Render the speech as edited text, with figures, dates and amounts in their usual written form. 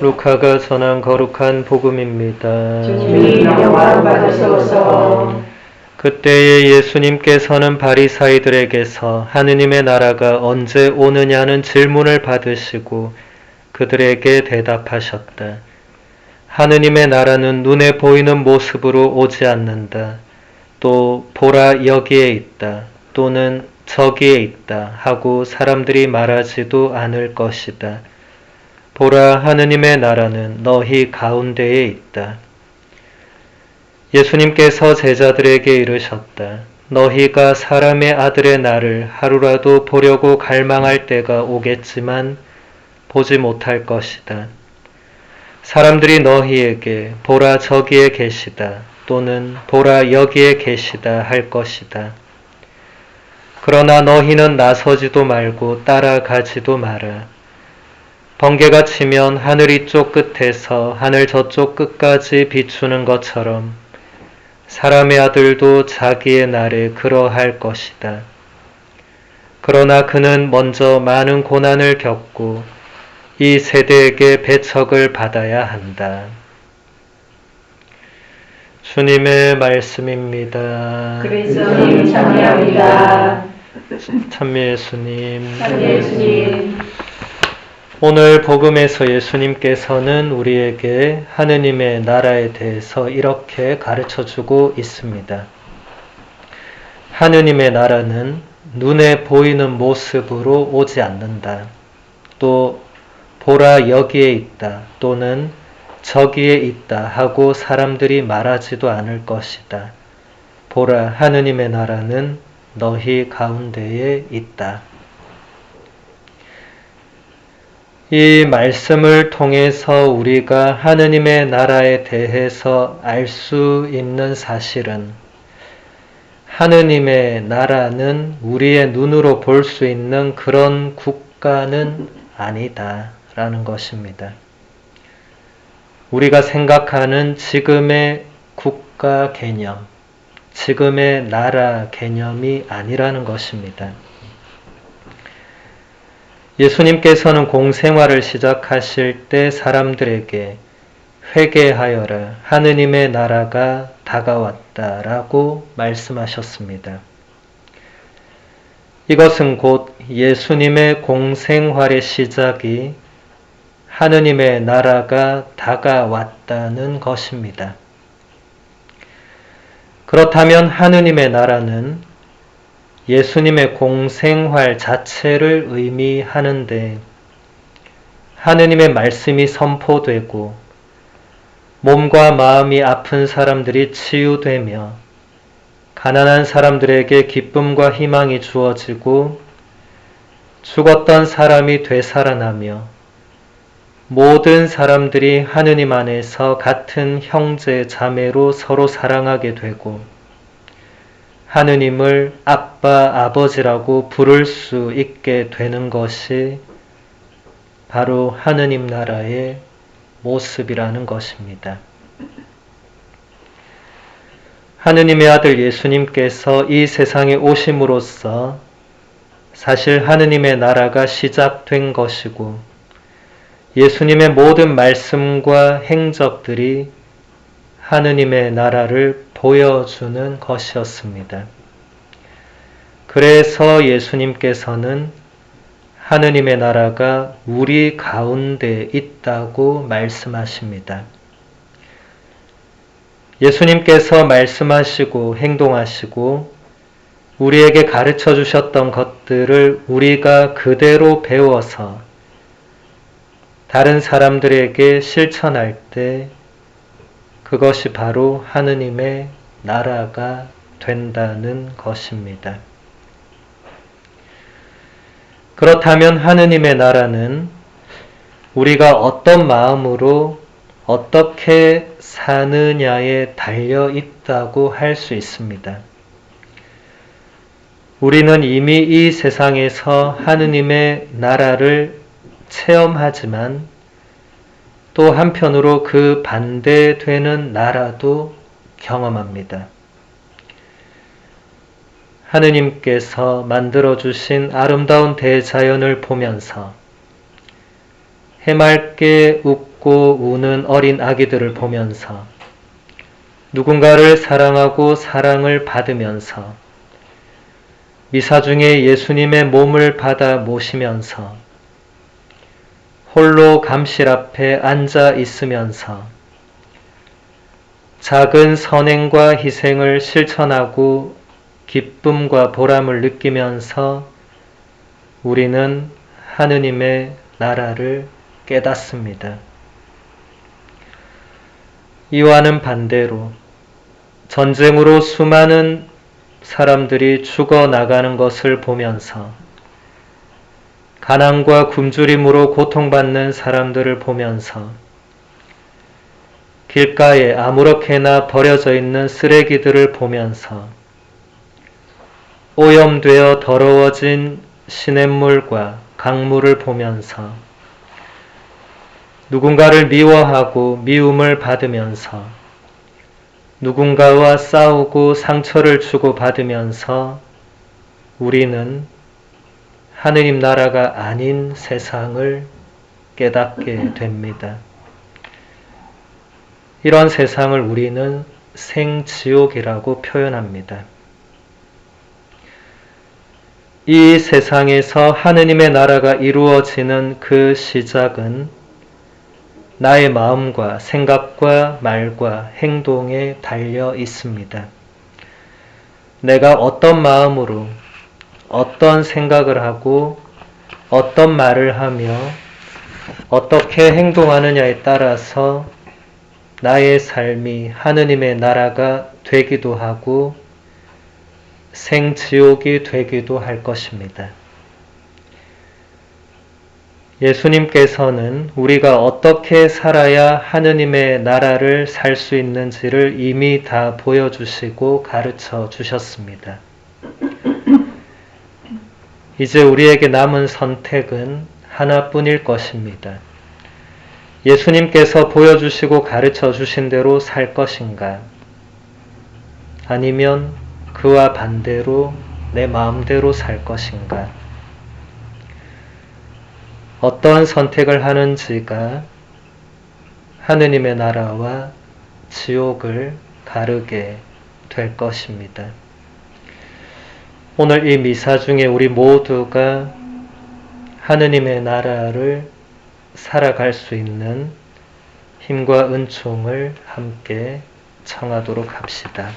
루카가 전한 거룩한 복음입니다. 주님 영광 받으소서. 그때에 예수님께서는 바리사이들에게서 하느님의 나라가 언제 오느냐는 질문을 받으시고 그들에게 대답하셨다. 하느님의 나라는 눈에 보이는 모습으로 오지 않는다. 또 보라 여기에 있다. 또는 저기에 있다 하고 사람들이 말하지도 않을 것이다. 보라 하느님의 나라는 너희 가운데에 있다. 예수님께서 제자들에게 이르셨다. 너희가 사람의 아들의 날을 하루라도 보려고 갈망할 때가 오겠지만 보지 못할 것이다. 사람들이 너희에게 보라 저기에 계시다 또는 보라 여기에 계시다 할 것이다. 그러나 너희는 나서지도 말고 따라가지도 마라. 번개가 치면 하늘 이쪽 끝에서 하늘 저쪽 끝까지 비추는 것처럼 사람의 아들도 자기의 날에 그러할 것이다. 그러나 그는 먼저 많은 고난을 겪고 이 세대에게 배척을 받아야 한다. 주님의 말씀입니다. 그리스도님 찬미합니다. 찬미 예수님. 찬미 예수님. 오늘 복음에서 예수님께서는 우리에게 하느님의 나라에 대해서 이렇게 가르쳐주고 있습니다. 하느님의 나라는 눈에 보이는 모습으로 오지 않는다. 또 보라 여기에 있다 또는 저기에 있다 하고 사람들이 말하지도 않을 것이다. 보라 하느님의 나라는 너희 가운데에 있다. 이 말씀을 통해서 우리가 하느님의 나라에 대해서 알 수 있는 사실은 하느님의 나라는 우리의 눈으로 볼 수 있는 그런 국가는 아니다 라는 것입니다. 우리가 생각하는 지금의 국가 개념, 지금의 나라 개념이 아니라는 것입니다. 예수님께서는 공생활을 시작하실 때 사람들에게 회개하여라, 하느님의 나라가 다가왔다라고 말씀하셨습니다. 이것은 곧 예수님의 공생활의 시작이 하느님의 나라가 다가왔다는 것입니다. 그렇다면 하느님의 나라는 예수님의 공생활 자체를 의미하는데 하느님의 말씀이 선포되고 몸과 마음이 아픈 사람들이 치유되며 가난한 사람들에게 기쁨과 희망이 주어지고 죽었던 사람이 되살아나며 모든 사람들이 하느님 안에서 같은 형제 자매로 서로 사랑하게 되고 하느님을 아빠, 아버지라고 부를 수 있게 되는 것이 바로 하느님 나라의 모습이라는 것입니다. 하느님의 아들 예수님께서 이 세상에 오심으로써 사실 하느님의 나라가 시작된 것이고 예수님의 모든 말씀과 행적들이 하느님의 나라를 보여주는 것이었습니다. 그래서 예수님께서는 하느님의 나라가 우리 가운데 있다고 말씀하십니다. 예수님께서 말씀하시고 행동하시고 우리에게 가르쳐 주셨던 것들을 우리가 그대로 배워서 다른 사람들에게 실천할 때 그것이 바로 하느님의 나라가 된다는 것입니다. 그렇다면 하느님의 나라는 우리가 어떤 마음으로 어떻게 사느냐에 달려 있다고 할 수 있습니다. 우리는 이미 이 세상에서 하느님의 나라를 체험하지만 또 한편으로 그 반대되는 나라도 경험합니다. 하느님께서 만들어주신 아름다운 대자연을 보면서 해맑게 웃고 우는 어린 아기들을 보면서 누군가를 사랑하고 사랑을 받으면서 미사 중에 예수님의 몸을 받아 모시면서 홀로 감실 앞에 앉아 있으면서 작은 선행과 희생을 실천하고 기쁨과 보람을 느끼면서 우리는 하느님의 나라를 깨닫습니다. 이와는 반대로 전쟁으로 수많은 사람들이 죽어나가는 것을 보면서 가난과 굶주림으로 고통받는 사람들을 보면서 길가에 아무렇게나 버려져 있는 쓰레기들을 보면서 오염되어 더러워진 시냇물과 강물을 보면서 누군가를 미워하고 미움을 받으면서 누군가와 싸우고 상처를 주고받으면서 우리는 하느님 나라가 아닌 세상을 깨닫게 됩니다. 이런 세상을 우리는 생지옥이라고 표현합니다. 이 세상에서 하느님의 나라가 이루어지는 그 시작은 나의 마음과 생각과 말과 행동에 달려 있습니다. 내가 어떤 마음으로 어떤 생각을 하고 어떤 말을 하며 어떻게 행동하느냐에 따라서 나의 삶이 하느님의 나라가 되기도 하고 생지옥이 되기도 할 것입니다. 예수님께서는 우리가 어떻게 살아야 하느님의 나라를 살 수 있는지를 이미 다 보여주시고 가르쳐 주셨습니다. 이제 우리에게 남은 선택은 하나뿐일 것입니다. 예수님께서 보여주시고 가르쳐 주신 대로 살 것인가? 아니면 그와 반대로 내 마음대로 살 것인가? 어떠한 선택을 하는지가 하느님의 나라와 지옥을 가르게 될 것입니다. 오늘 이 미사 중에 우리 모두가 하느님의 나라를 살아갈 수 있는 힘과 은총을 함께 청하도록 합시다.